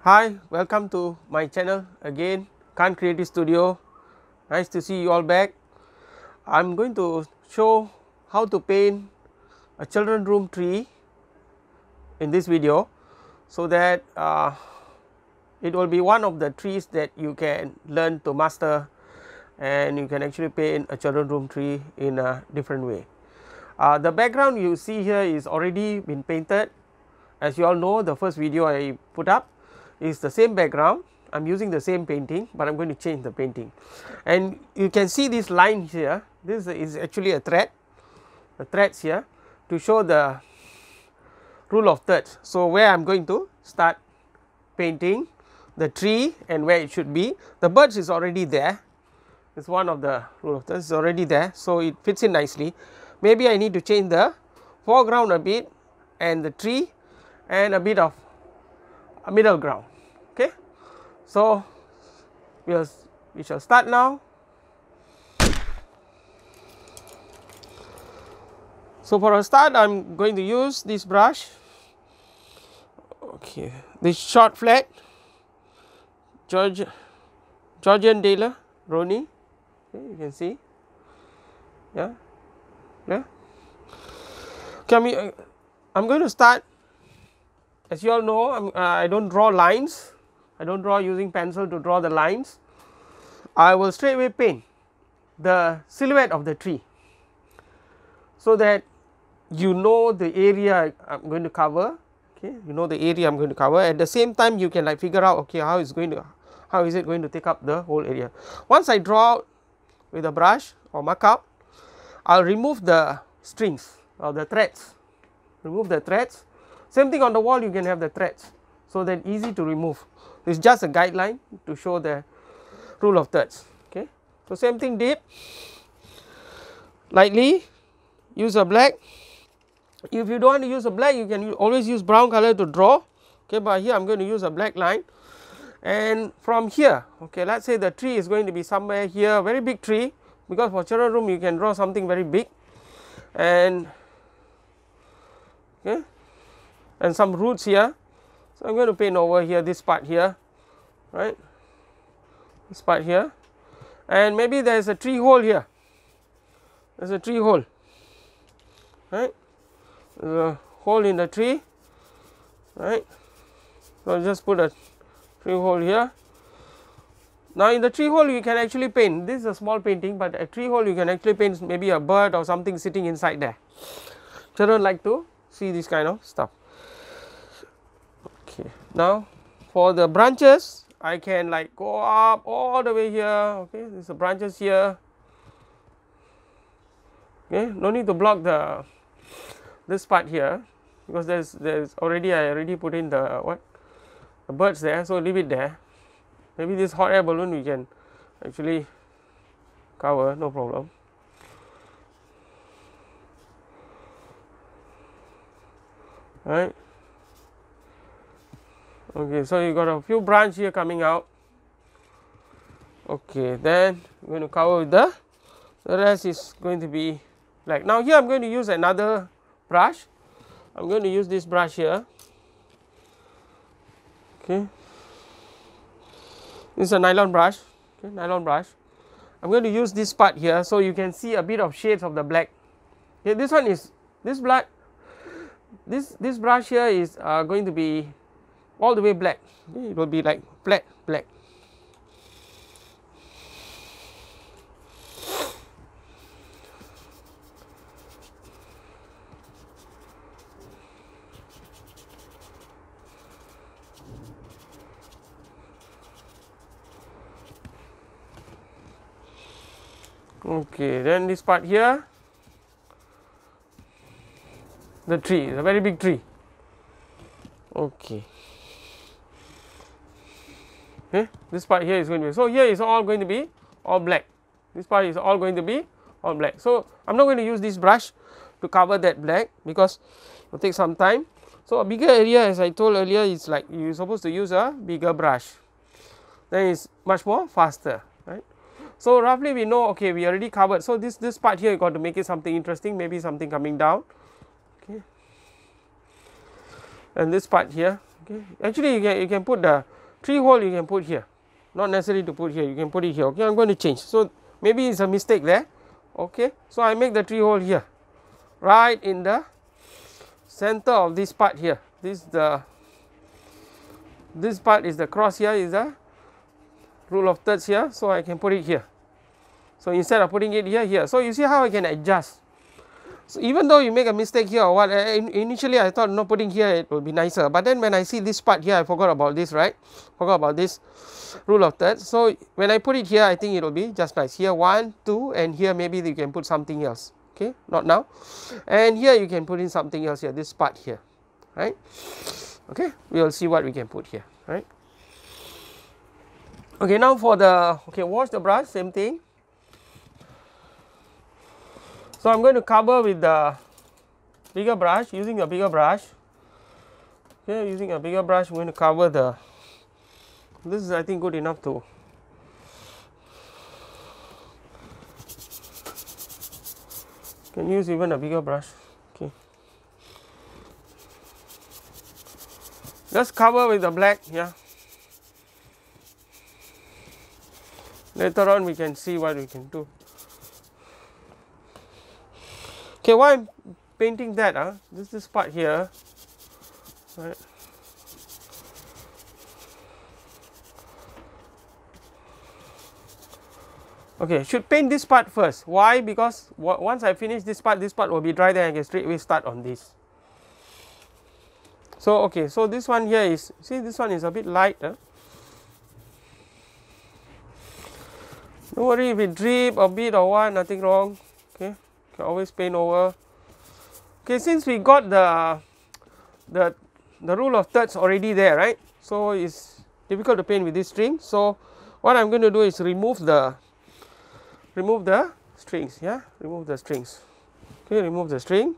Hi, welcome to my channel again, Khan Creative Studio. Nice to see you all back. I am going to show how to paint a children room tree in this video, so that it will be one of the trees that you can learn to master, and you can actually paint a children room tree in a different way. The background you see here is already been painted. As you all know, the first video I put up is the same background. I am using the same painting, but I am going to change the painting, and you can see this line here. This is actually a thread, the threads here to show the rule of thirds. So, where I am going to start painting the tree and where it should be. The birds is already there. It's one of the rule of thirds is already there, so it fits in nicely. Maybe I need to change the foreground a bit and the tree and a bit of a middle ground. Okay, so we shall start now. So, for a start, I am going to use this brush. Okay, this short flat Georgian Taylor Roni. Okay, you can see, yeah. Okay, I'm going to start. As you all know, I don't draw lines. I don't draw using pencil to draw the lines. I will straight away paint the silhouette of the tree, so that you know the area I am going to cover. Okay, you know the area I am going to cover. At the same time, you can like figure out, okay, how is it going to take up the whole area. Once I draw out with a brush or mark out, I will remove the strings or the threads. Remove the threads. Same thing on the wall, you can have the threads, so that easy to remove. It's just a guideline to show the rule of thirds. Okay, so same thing dip lightly, use a black. If you don't want to use a black, you can always use brown color to draw. Okay, but here I am going to use a black line, and from here, okay, let us say the tree is going to be somewhere here, very big tree, because for children room you can draw something very big, and okay, and some roots here. So, I am going to paint over here, this part here, right, this part here, and maybe there is a tree hole here, there is a tree hole, right, there is a hole in the tree, right. So, just put a tree hole here. Now, in the tree hole you can actually paint, this is a small painting, but a tree hole you can actually paint maybe a bird or something sitting inside there. Children like to see this kind of stuff. Okay, now for the branches, I can like go up all the way here. Okay, there is the branches here. Okay, no need to block this part here, because there's already, I already put in the birds there, so leave it there. Maybe this hot air balloon we can actually cover, no problem. Right. Okay, so you got a few branches here coming out. Okay, then we are going to cover with the rest is going to be like, now here I am going to use another brush. I am going to use this brush here. Okay, this is a nylon brush. Okay, nylon brush. I am going to use this part here, so you can see a bit of shades of the black. Okay, this one is this black. This brush here is going to be all the way black. Okay, it will be like black. Okay, then this part here, the tree is a very big tree. Okay. Okay, this part here is going to be, so here is all going to be all black. This part is all going to be all black. So, I am not going to use this brush to cover that black, because it will take some time. So, a bigger area, as I told earlier, is like you are supposed to use a bigger brush, then it is much more faster, right. So, roughly we know, okay, we already covered. So, this part here you got to make it something interesting, maybe something coming down. Okay, and this part here, okay, actually you can put the tree hole you can put here, not necessary to put here, you can put it here. Okay, I am going to change. So maybe it's a mistake there. Okay, so I make the tree hole here, right in the center of this part here. This part is the cross here, is the rule of thirds here, so I can put it here. So instead of putting it here. So you see how I can adjust. So even though you make a mistake here or what, initially I thought not putting here it will be nicer, but then when I see this part here, I forgot about this, right? Forgot about this rule of thirds. So when I put it here, I think it will be just nice. Here 1, 2, and here maybe you can put something else. Okay, not now. And here you can put in something else here, this part here, right? Okay, we will see what we can put here, right? Okay, now for the, okay, wash the brush, same thing. So I am going to cover with the bigger brush, using a bigger brush. Okay, using a bigger brush, I am going to cover the, this is I think good enough to, can use even a bigger brush. Okay, just cover with the black, yeah. Later on we can see what we can do. Okay, why I'm painting that? This part here, right? Okay, should paint this part first. Why? Because once I finish this part will be dry. Then I can straight away start on this. So okay, so this one here is, see, this one is a bit light. Don't worry if it drip a bit or what, nothing wrong. Okay, can always paint over. Okay, since we got the rule of thirds already there, right? So it's difficult to paint with this string. So what I'm going to do is remove the strings. Yeah, remove the strings. Okay, remove the string.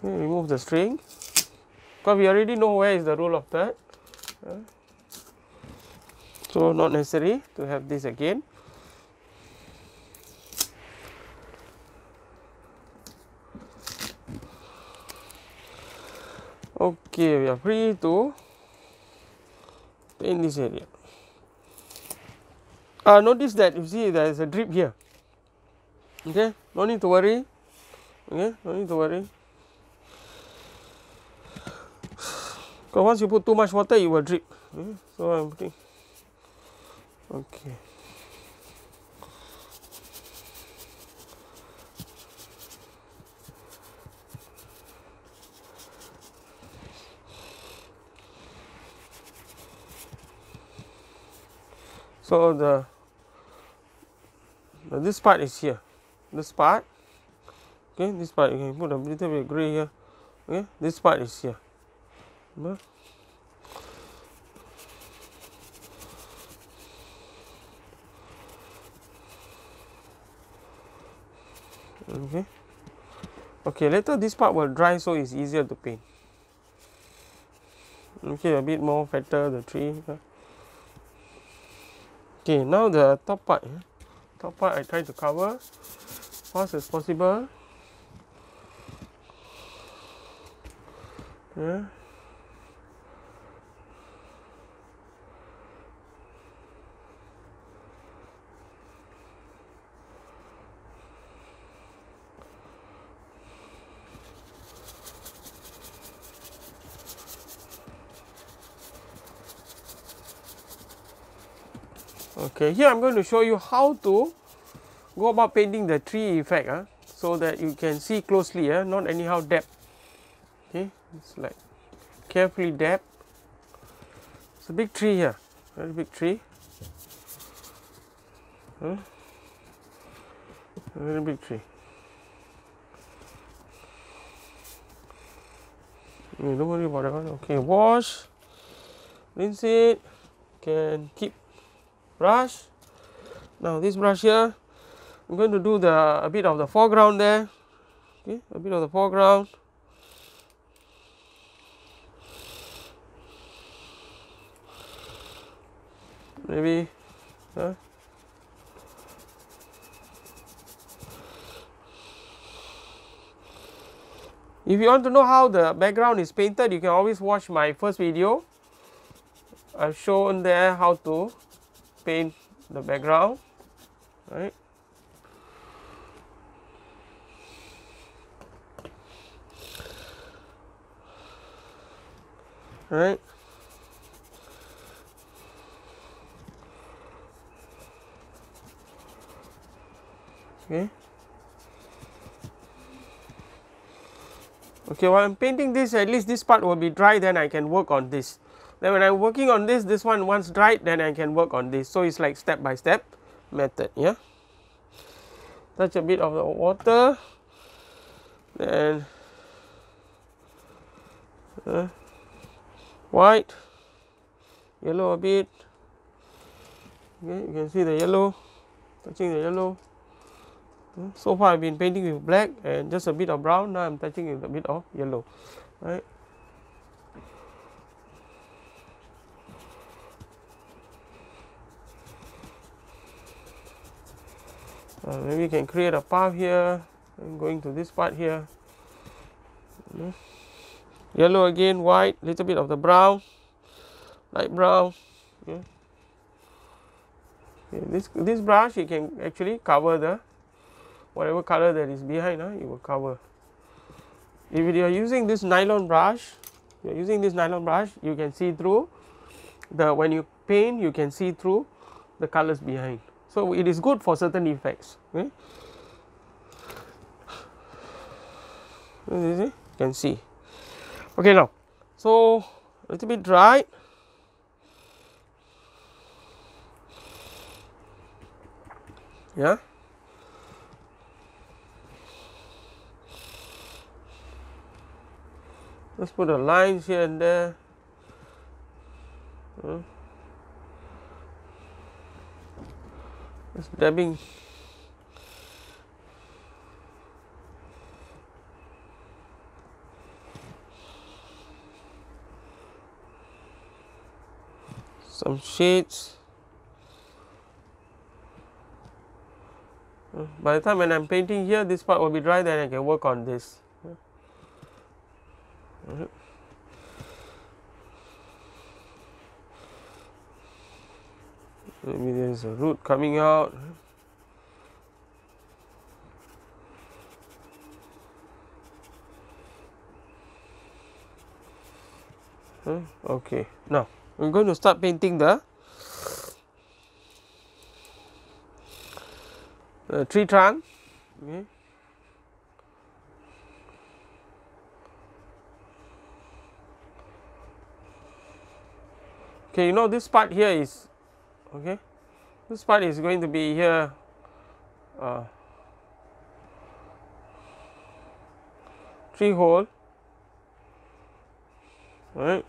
Okay, remove the string, because we already know where is the rule of third. So not necessary to have this again. Okay, we are free to paint this area. Notice that you see there is a drip here. Okay, no need to worry. Okay, no need to worry. Because once you put too much water, it will drip. Okay, so I'm putting. Okay. So this part is here. This part. Okay, this part you can put a little bit of gray here. Okay, this part is here. Okay. Okay, later this part will dry, so it's easier to paint. Okay, a bit more fatter the tree. Okay, now the top part. Top part I try to cover as fast as possible. Yeah. Okay, here I am going to show you how to go about painting the tree effect, so that you can see closely, not anyhow dab. Okay, it's like carefully dab. It's a big tree here, very big tree. A very big tree. Okay, don't worry about that one. Okay, wash, rinse it, can keep brush. Now this brush here, I'm going to do a bit of the foreground there. Okay, a bit of the foreground. Maybe If you want to know how the background is painted, you can always watch my first video. I've shown there how to paint the background, right. Right. Okay. Okay, while I'm painting this, at least this part will be dry, then I can work on this. Then when I'm working on this one once dried, then I can work on this. So it's like step by step method, yeah. Touch a bit of the water, then white, yellow a bit. Okay, you can see the yellow, touching the yellow. So far I've been painting with black and just a bit of brown. Now I'm touching with a bit of yellow, right. Maybe you can create a path here and going to this part here. Yellow again, white, little bit of the brown, light brown. Yeah. Okay, this brush you can actually cover the whatever color that is behind, it will cover. If you are using this nylon brush, you can see through the, when you paint, you can see through the colors behind. So it is good for certain effects. Okay? You can see. Okay, now, so a little bit dry. Yeah. Let's put the lines here and there. Just dabbing. Some shades. By the time when I'm painting here, this part will be dry, then I can work on this. Maybe there's a root coming out. Okay, now I'm going to start painting the tree trunk. Okay. Okay, you know this part here is okay. This part is going to be here. Tree hole. Right.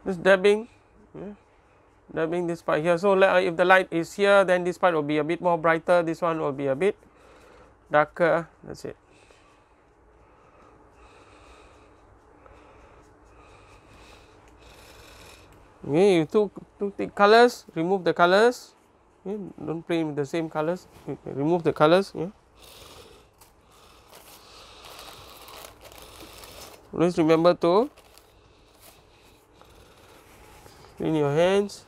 Just dabbing, dabbing this part here. So if the light is here, then this part will be a bit more brighter. This one will be a bit darker. That's it. Okay, you took the colors, remove the colors. Okay, don't play with the same colors. Okay, remove the colors. Yeah. Always remember to clean your hands.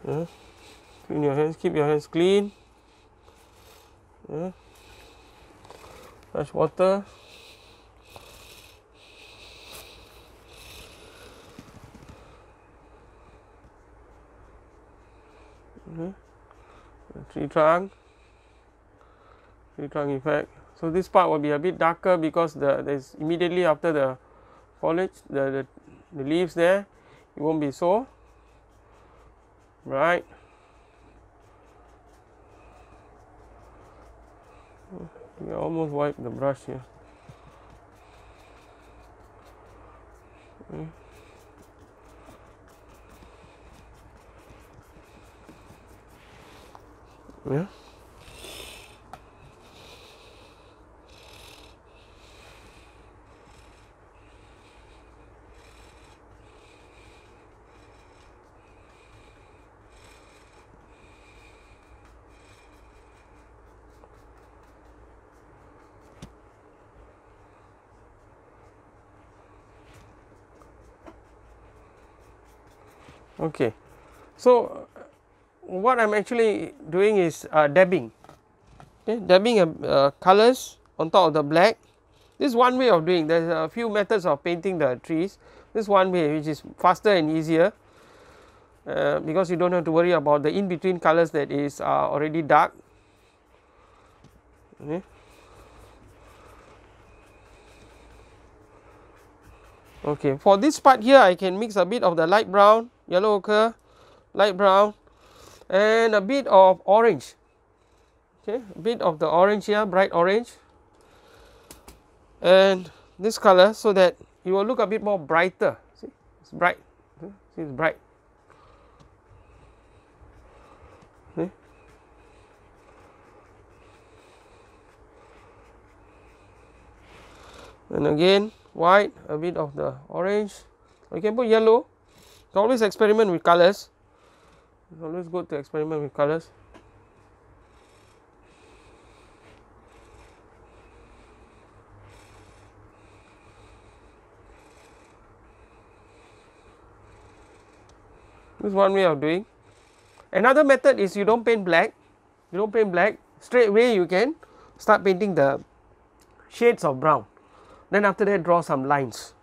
Yeah. Clean your hands. Keep your hands clean. Yeah. Flash water. Tree trunk effect. So this part will be a bit darker because there's immediately after the foliage, the leaves there, it won't be so bright. We almost wiped the brush here. Yeah. Okay. So, what I am actually doing is dabbing, okay, dabbing colors on top of the black. This is one way of doing. There is a few methods of painting the trees. This is one way which is faster and easier, because you do not have to worry about the in between colors that is already dark. Okay. Okay, for this part here I can mix a bit of the light brown, yellow ochre, light brown, and a bit of orange. Okay, a bit of the orange here, bright orange, and this color, so that it will look a bit more brighter. See, it's bright. See, it's bright. See? And again, white, a bit of the orange. You can put yellow. You can always experiment with colors. It's always good to experiment with colors. This is one way of doing. Another method is you don't paint black. You don't paint black. Straight away you can start painting the shades of brown. Then after that draw some lines.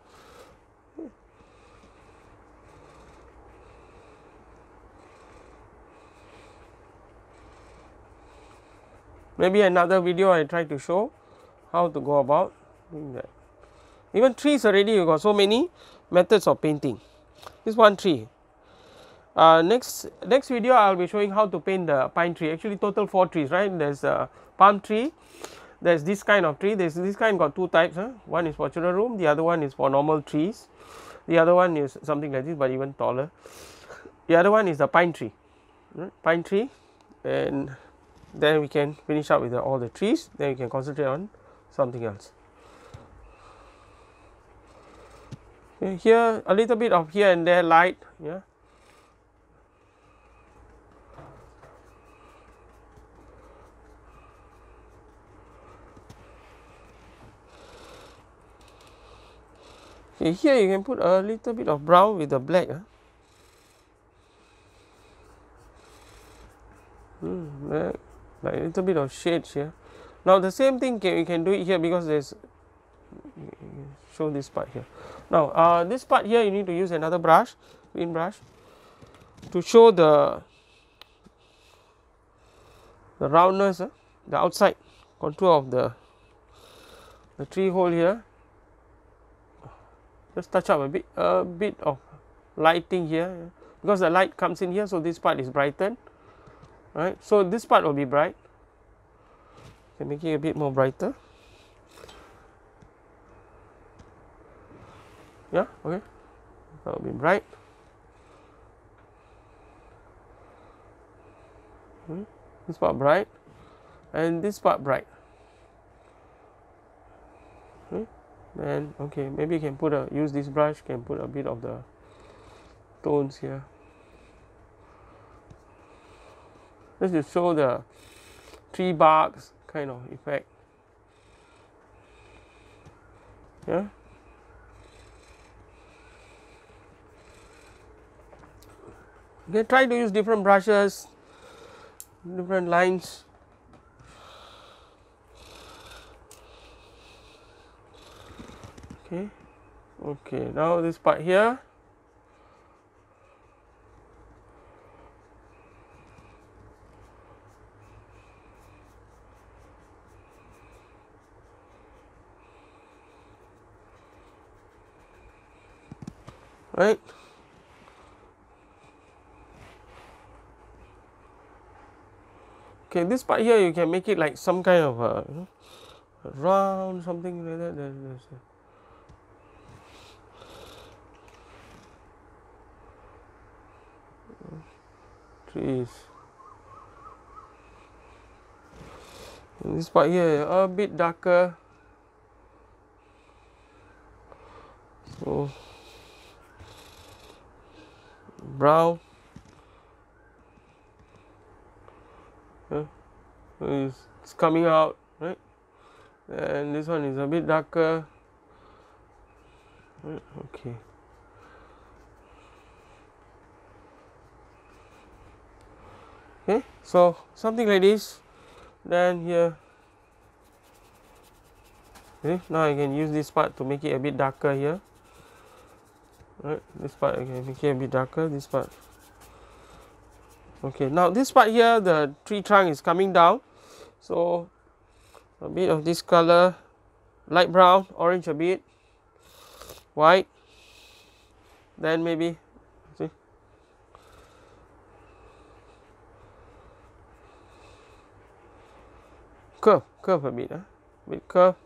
Maybe another video I try to show how to go about doing that. Even trees already you got so many methods of painting. This is one tree. Next video I will be showing how to paint the pine tree. Actually total 4 trees, right? There is a palm tree, there is this kind of tree, there is this kind got 2 types. One is for children room, the other one is for normal trees, the other one is something like this but even taller. The other one is the pine tree, pine tree, and then we can finish up with all the trees, then we can concentrate on something else. Okay, here a little bit of here and there light, yeah. Okay, here you can put a little bit of brown with the black. Black, like a little bit of shades here. Now the same thing you can do it here, because there's, show this part here. Now this part here you need to use another brush, green brush, to show the roundness, the outside contour of the tree hole here. Just touch up a bit of lighting here, because the light comes in here, so this part is brightened, right? So this part will be bright. Can make it a bit more brighter. Yeah, okay. That will be bright. This part bright, and this part bright. Then okay, maybe you can put use this brush, can put a bit of the tones here. This will show the tree barks kind of effect. Yeah. Okay, try to use different brushes, different lines. Okay, now this part here. Right. Okay, this part here you can make it like some kind of a round, something like that. There's trees. And this part here a bit darker. So brown. It's coming out, right? And this one is a bit darker. Okay. So something like this. Then here, okay, now I can use this part to make it a bit darker here. Right, this part I can make it a bit darker. This part. Okay, now this part here, the tree trunk is coming down, so a bit of this color, light brown, orange a bit, white, then maybe, see, curve a bit, bit curve.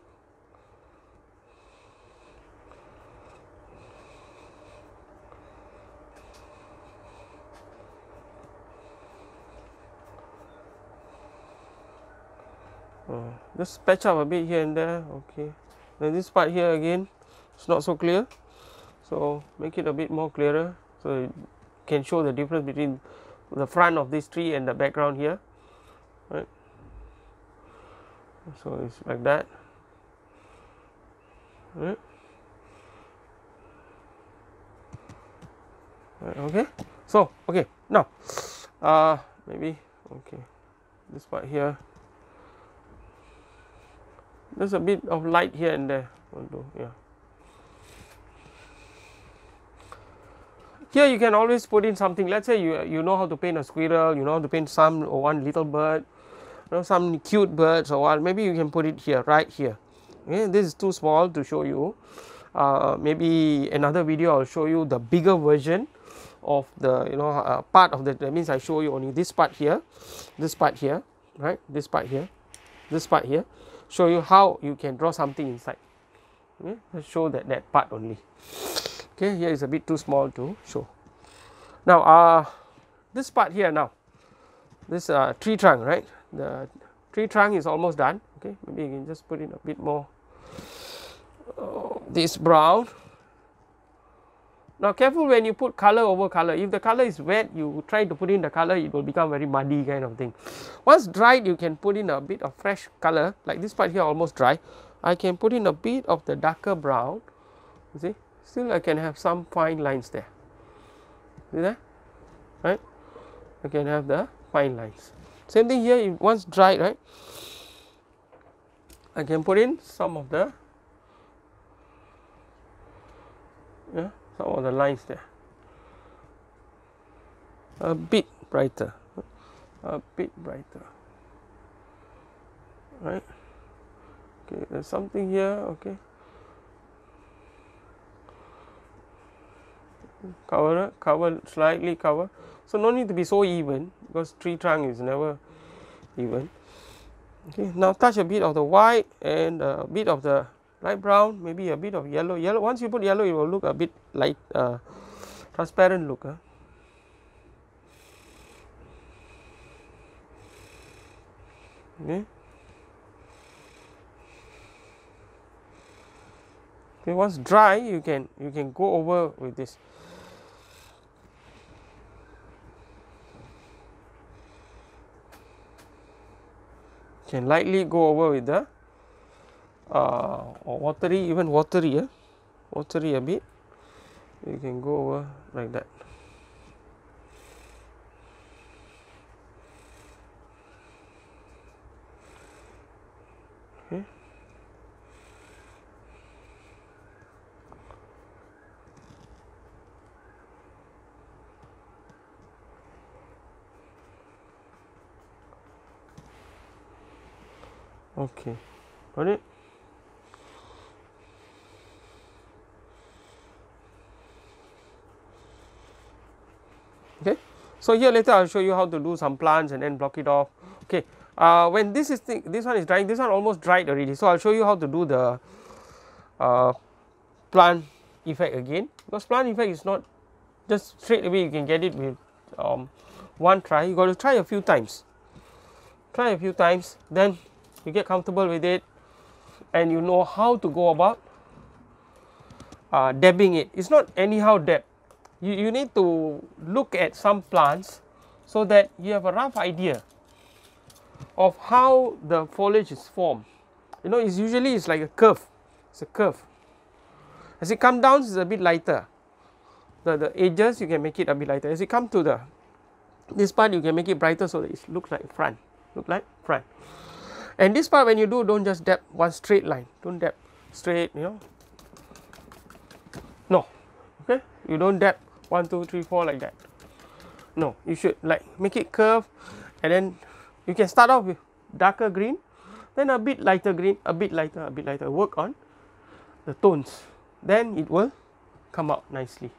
Just patch up a bit here and there. Okay, then this part here again, it's not so clear, so make it a bit more clearer so it can show the difference between the front of this tree and the background here, right? So it's like that, right? Okay, so okay, now maybe okay, this part here, there's a bit of light here and there. Yeah. Here you can always put in something. Let's say you know how to paint a squirrel, you know how to paint some or one little bird, you know, some cute birds or what. Maybe you can put it here, right here. Okay, this is too small to show you. Maybe another video I'll show you the bigger version of the part of that means I show you only this part here, right? This part here. Show you how you can draw something inside. Okay, just show that part only. Okay, here is a bit too small to show. Now this part here, now this tree trunk, right? The tree trunk is almost done. Okay, maybe you can just put in a bit more this brown. Now careful when you put color over color. If the color is wet, you try to put in the color, it will become very muddy kind of thing. Once dried, you can put in a bit of fresh color, like this part here almost dry. I can put in a bit of the darker brown. You see, still I can have some fine lines there. See that? Right? I can have the fine lines. Same thing here, once dried, right? I can put in some of the some of the lines there, a bit brighter, right? Okay, there's something here. Okay, cover slightly cover. So no need to be so even because tree trunk is never even. Okay, now touch a bit of the white and a bit of the light brown, maybe a bit of yellow. Once you put yellow, it will look a bit light, transparent look. Okay. Okay, once dry, you can go over with this. You can lightly go over with the or watery a bit. You can go over like that. Okay. Okay, got it. Okay, so here later I will show you how to do some plants and then block it off. Okay, when this one is drying, this one almost dried already, so I will show you how to do the plant effect again, because plant effect is not just straight away you can get it with one try. You got to try a few times, then you get comfortable with it and you know how to go about dabbing it. It's not anyhow dab. You need to look at some plants so that you have a rough idea of how the foliage is formed. You know, it's usually like a curve. It's a curve. As it comes down, it's a bit lighter. The edges you can make it a bit lighter. As it comes to the This part you can make it brighter so that it looks like front, and this part when you do, don't just dab one straight line, don't dab straight, you know, no, okay, you don't dab 1 2 3 4 like that, no, you should like make it curve, and then you can start off with darker green, then a bit lighter green, a bit lighter, work on the tones, then it will come out nicely,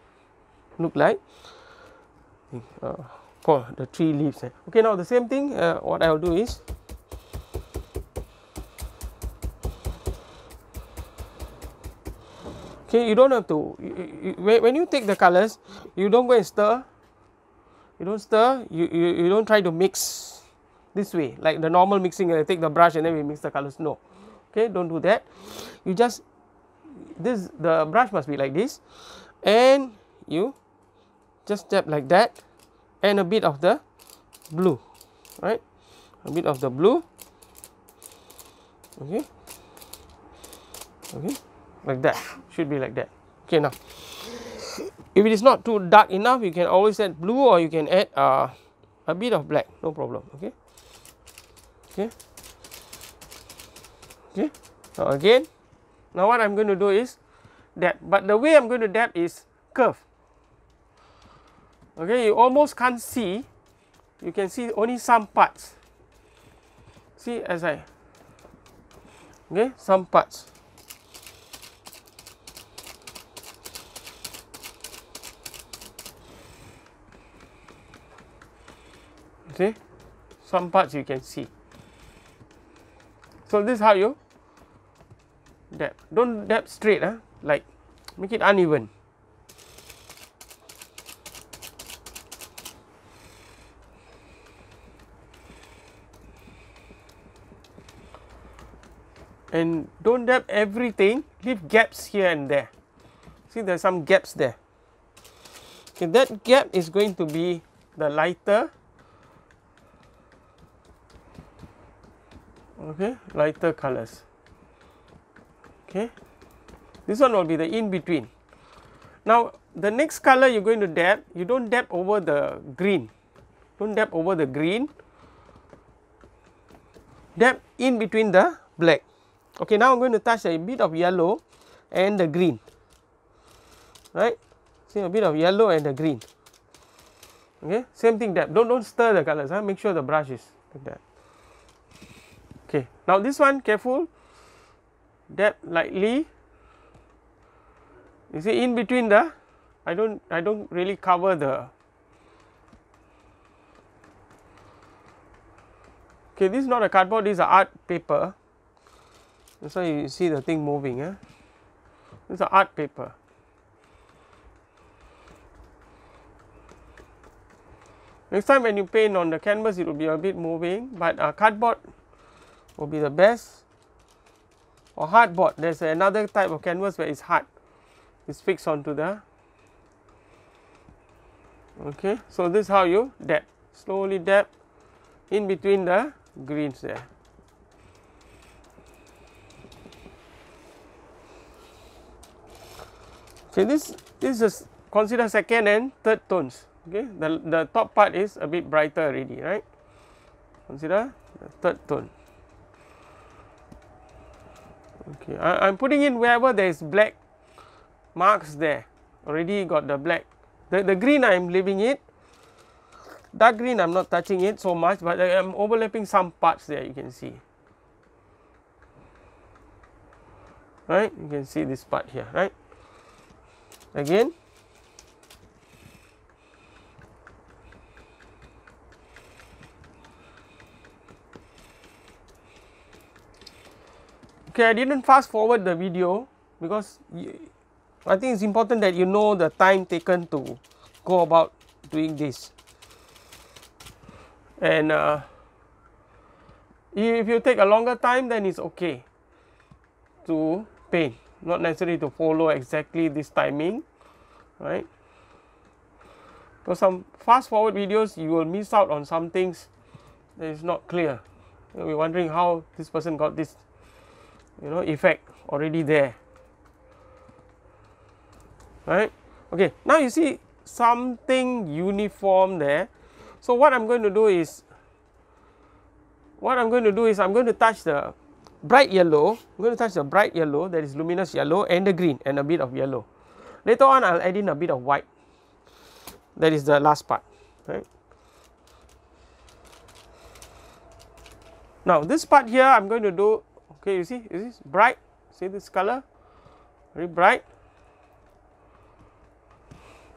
look like for the tree leaves. Okay, now the same thing, what I will do is, okay, you don't have to, when you take the colors, you don't go and stir, you don't stir, you don't try to mix this way, like the normal mixing, I take the brush and then we mix the colors, no, okay, don't do that, you just, the brush must be like this, and you just dab like that, and a bit of the blue, right, a bit of the blue, okay, okay, like that, should be like that. Okay, now if it is not too dark enough, you can always add blue, or you can add a bit of black, no problem. Okay, okay, okay. Now again, now what I'm going to do is dab, but the way I'm going to dab is curve. Okay, you almost can't see, you can see only some parts. See, as I, okay, some parts. See, some parts you can see. So this is how you dab. Don't dab straight, like make it uneven. And don't dab everything, leave gaps here and there. See, there are some gaps there. Okay, that gap is going to be the lighter, okay, lighter colors. Okay, this one will be the in between. Now the next color you're going to dab, you don't dab over the green, don't dab over the green, dab in between the black. Okay, now I'm going to touch a bit of yellow and the green, right, see, a bit of yellow and the green. Okay, same thing, dab, don't stir the colors, make sure the brush is like that. Okay, now this one, careful, dab lightly, you see, in between the, I don't really cover the, okay, this is not a cardboard, this is a art paper, that's why you see the thing moving, this is a art paper. Next time when you paint on the canvas, it will be a bit moving, but cardboard will be the best, or hardboard. There's another type of canvas where it's hard, it's fixed onto the, okay, so this is how you dab, slowly dab in between the greens there. Okay, this is consider second and third tones. Okay, the top part is a bit brighter already, right? Consider the third tone. Okay, I'm putting in wherever there is black marks there. Already got the black. The green I'm leaving it. Dark green I'm not touching it so much, but I'm overlapping some parts there, you can see. Right, you can see this part here, right? Again, okay, I didn't fast forward the video because I think it's important that you know the time taken to go about doing this. And if you take a longer time, then it's okay to paint, not necessary to follow exactly this timing, right? For some fast forward videos, you will miss out on some things that is not clear. You'll be wondering how this person got this, effect already there, right? Okay, now you see something uniform there, So what I'm going to do is, I'm going to touch the bright yellow. I'm going to touch the bright yellow, that is luminous yellow, and the green, and a bit of yellow. Later on I'll add in a bit of white. That is the last part, right. Now this part here I'm going to do, okay, you see, is this bright? See this color, very bright,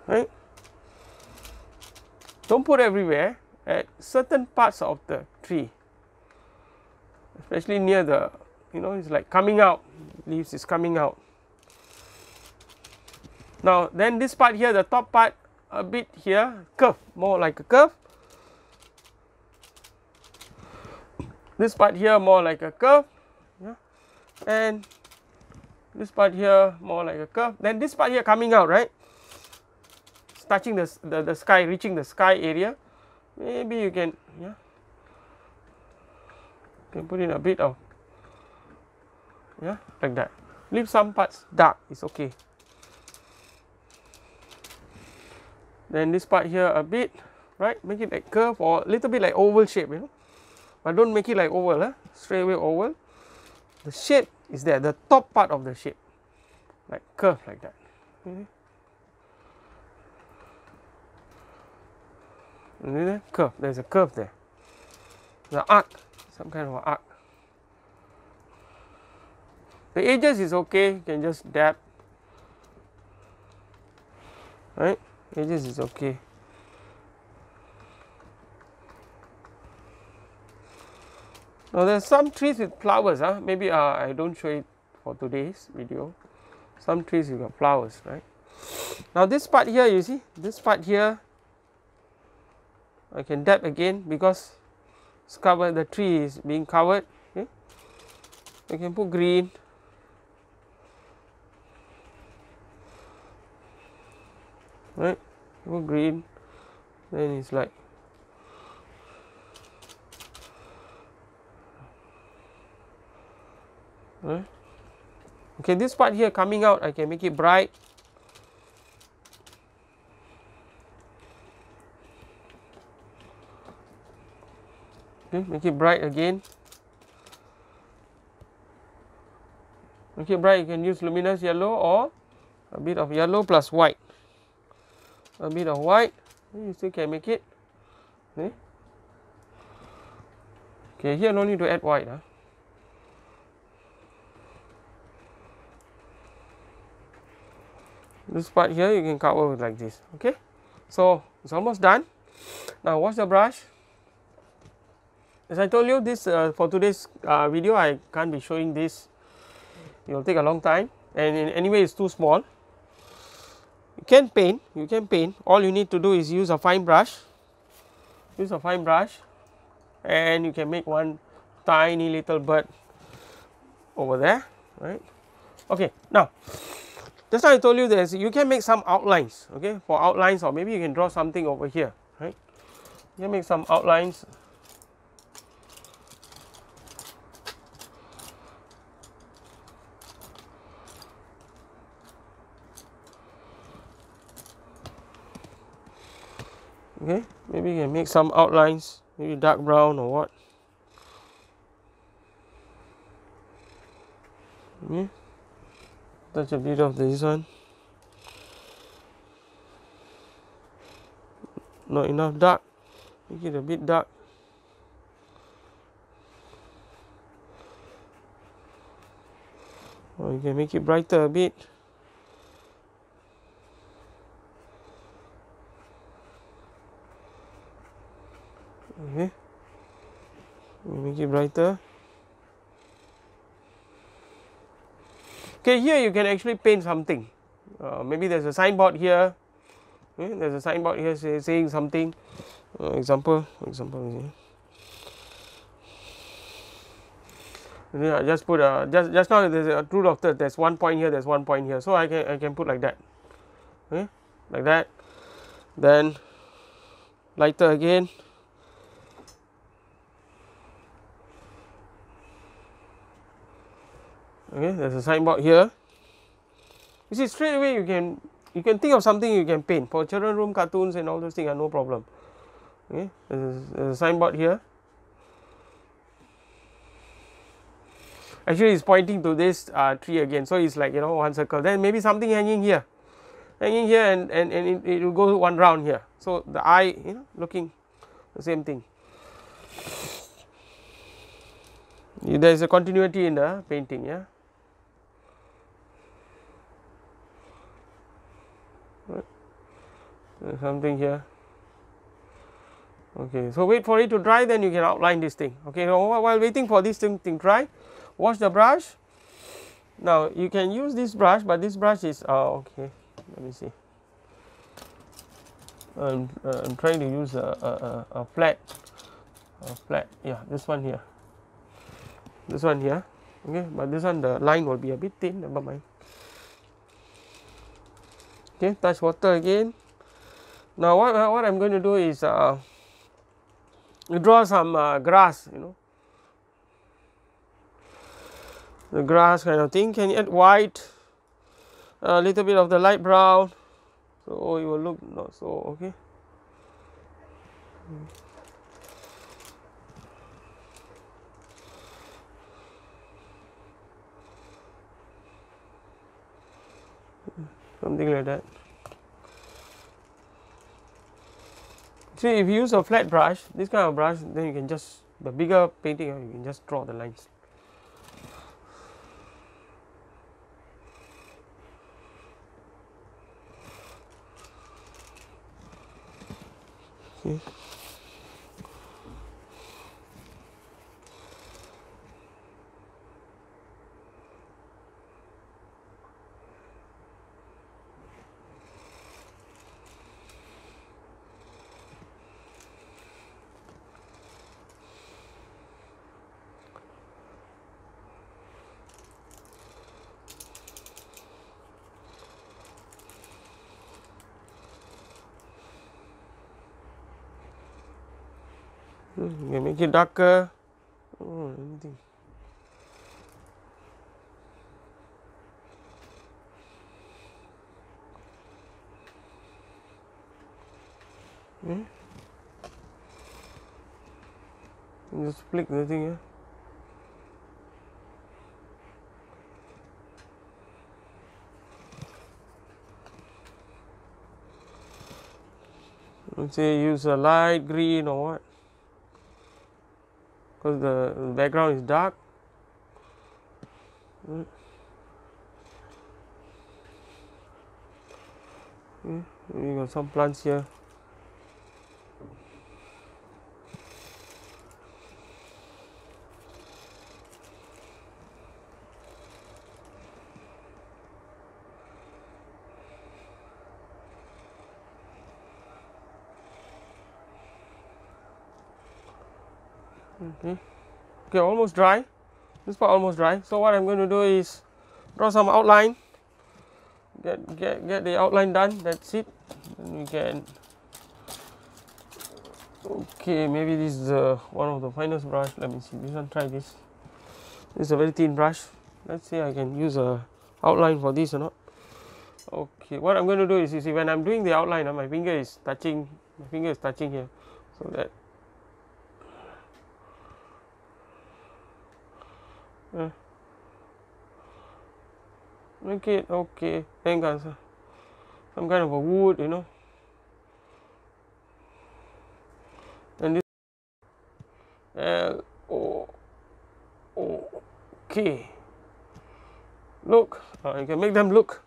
right. Don't put everywhere, at certain parts of the tree, especially near the, it's like coming out, leaves is coming out. Now then this part here, the top part, a bit here, curve, more like a curve. This part here more like a curve, yeah, and this part here more like a curve. Then this part here coming out, right, it's touching the sky, reaching the sky area. Maybe you can, yeah, you can put in a bit of, yeah, like that. Leave some parts dark, it's okay. Then this part here a bit, right, make it like curve or a little bit like oval shape, but don't make it like oval, straight away oval. The shape is there, the top part of the shape, like curve like that. And then curve, there's a curve there, the arc, some kind of arc. The edges is okay, you can just dab, right, edges is okay. Now there are some trees with flowers, maybe I don't show it for today's video. Some trees with got flowers, right. Now this part here, you see, this part here, I can dab again because it's covered, the tree is being covered. Okay, I can put green, right, put green, then it's like, right. Okay, this part here coming out, I can make it bright. Okay, make it bright again. Make it bright, you can use luminous yellow or a bit of yellow plus white. A bit of white, you still can make it. Okay, okay, here no need to add white. This part here you can cover with like this. Okay, so it's almost done. Now wash the brush. As I told you, this for today's video I can't be showing this, it will take a long time, and anyway it's too small. You can paint, all you need to do is use a fine brush, and you can make one tiny little bird over there, right. Okay, now just now I told you this, you can make some outlines, okay, for outlines, or maybe you can draw something over here, right. You can make some outlines. Okay, maybe you can make some outlines, maybe dark brown or what. Okay, touch a bit of this one. Not enough dark, make it a bit dark. Or you can make it brighter a bit. Okay, make it brighter. Okay, here you can actually paint something. Maybe there's a signboard here. Okay, there's a signboard here saying something. Example. I just put just now there's a true doctor. There's 1 point here. There's 1 point here. So I can put like that. Okay, like that. Then lighter again. Okay, there's a signboard here. You see, straight away you can think of something you can paint for children room cartoons and all those things are no problem. Okay, there's a signboard here. Actually, it's pointing to this tree again, so it's like, you know, one circle. Then maybe something hanging here, and it will go one round here. So the eye, you know, looking the same thing. There is a continuity in the painting, yeah. Something here. Okay, so wait for it to dry, then you can outline this thing. Okay, now while waiting for this thing dry, wash the brush. Now you can use this brush, but this brush is okay. Let me see. I'm trying to use a flat, yeah, this one here. Okay, but this one the line will be a bit thin. Never mind. Okay, touch water again. Now what I'm going to do is draw some grass, you know, the grass kind of thing. Can you add white, a little bit of the light brown, so it will look not so okay. Something like that. See, if you use a flat brush, this kind of brush, then you can just, the bigger painting, you can just draw the lines. Okay. You can make it darker. Oh, anything. Just flick the thing here. Let's say use a light green or what, because the background is dark. We got some plants here. Okay, almost dry. This part almost dry. So what I'm going to do is draw some outline. Get the outline done. That's it. Then we can. Okay, maybe this is one of the finest brush. Let me see. This one. Try this. This is a very thin brush. Let's see. I can use a outline for this or not. Okay, what I'm going to do is, you see, when I'm doing the outline, my finger is touching. My finger is touching here, so that. Make it okay. Hang on, sir. Some kind of a wood, you know. And this okay. Look, you can make them look.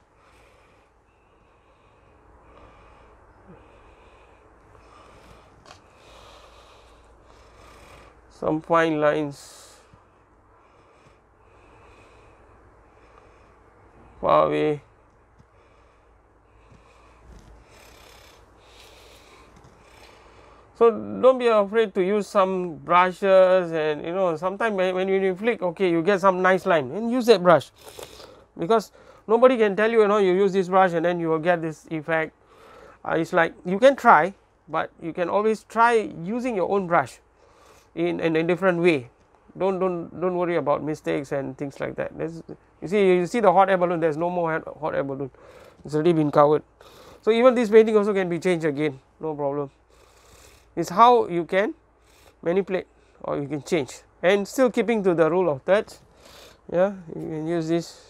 Some fine lines. Far away. So don't be afraid to use some brushes, and you know, sometimes when you flick, okay, you get some nice line, and use that brush, because nobody can tell you, you know, you use this brush and then you will get this effect. It's like you can try, but you can always try using your own brush in a different way. Don't worry about mistakes and things like that. You see the hot air balloon. There's no more hot air balloon. It's already been covered. So even this painting also can be changed again. No problem. is how you can manipulate or you can change, and still keeping to the rule of thirds. Yeah, you can use this.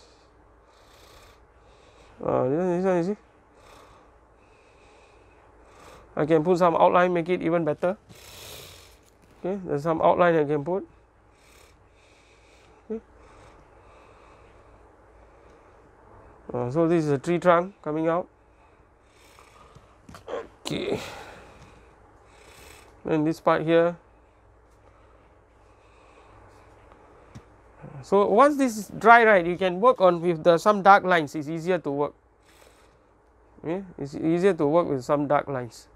This one, you see, I can put some outline, make it even better. Okay, there's some outline I can put. Okay. So this is a tree trunk coming out. Okay, and this part here. So once this is dry, right, you can work on with some dark lines. It's easier to work. Okay? It's easier to work with some dark lines.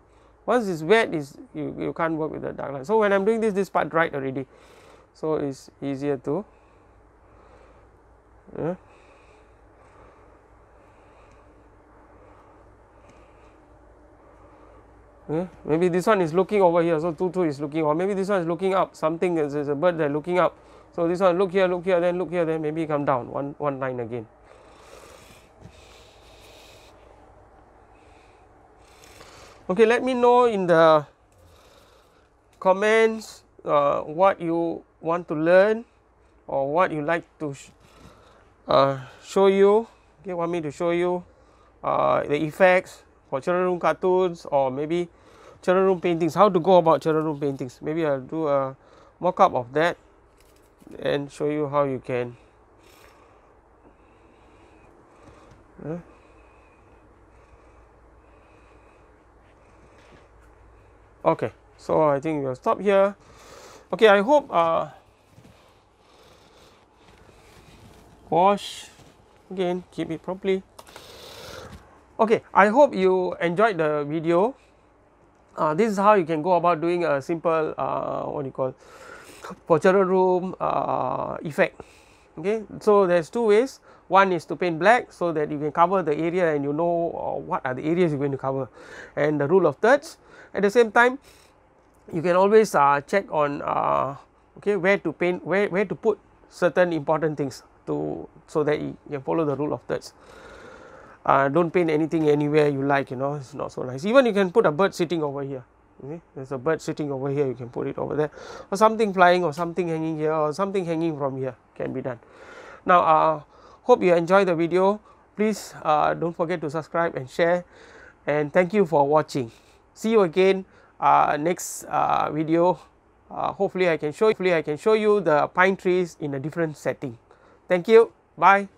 Once it's wet, you can't work with the dark lines. So when I'm doing this part dried already, so it's easier to. Yeah. Okay. Maybe this one is looking over here, so 2 2 is looking, or maybe this one is looking up. Something is a bird that looking up. So this one look here, then look here, then maybe come down one line again. Okay, let me know in the comments what you want to learn or what you like to show you. Okay, want me to show you the effects for children room cartoons, or maybe children room paintings, how to go about children room paintings. Maybe I'll do a mock-up of that and show you how you can. Okay, so I think we'll stop here. Okay, I hope wash again, keep it properly. Okay, I hope you enjoyed the video. This is how you can go about doing a simple what do you call, for children room effect. Okay, so there's 2 ways. One is to paint black so that you can cover the area and you know what are the areas you're going to cover, and the rule of thirds. At the same time, you can always check on okay, where to paint, where to put certain important things so that you can follow the rule of thirds. Don't paint anything anywhere you like, you know, it's not so nice. Even you can put a bird sitting over here. Okay? There's a bird sitting over here, you can put it over there, or something flying, or something hanging here, or something hanging from here can be done. Now hope you enjoy the video. Please don't forget to subscribe and share, and thank you for watching. See you again next video. Hopefully I can show you the pine trees in a different setting. Thank you. Bye.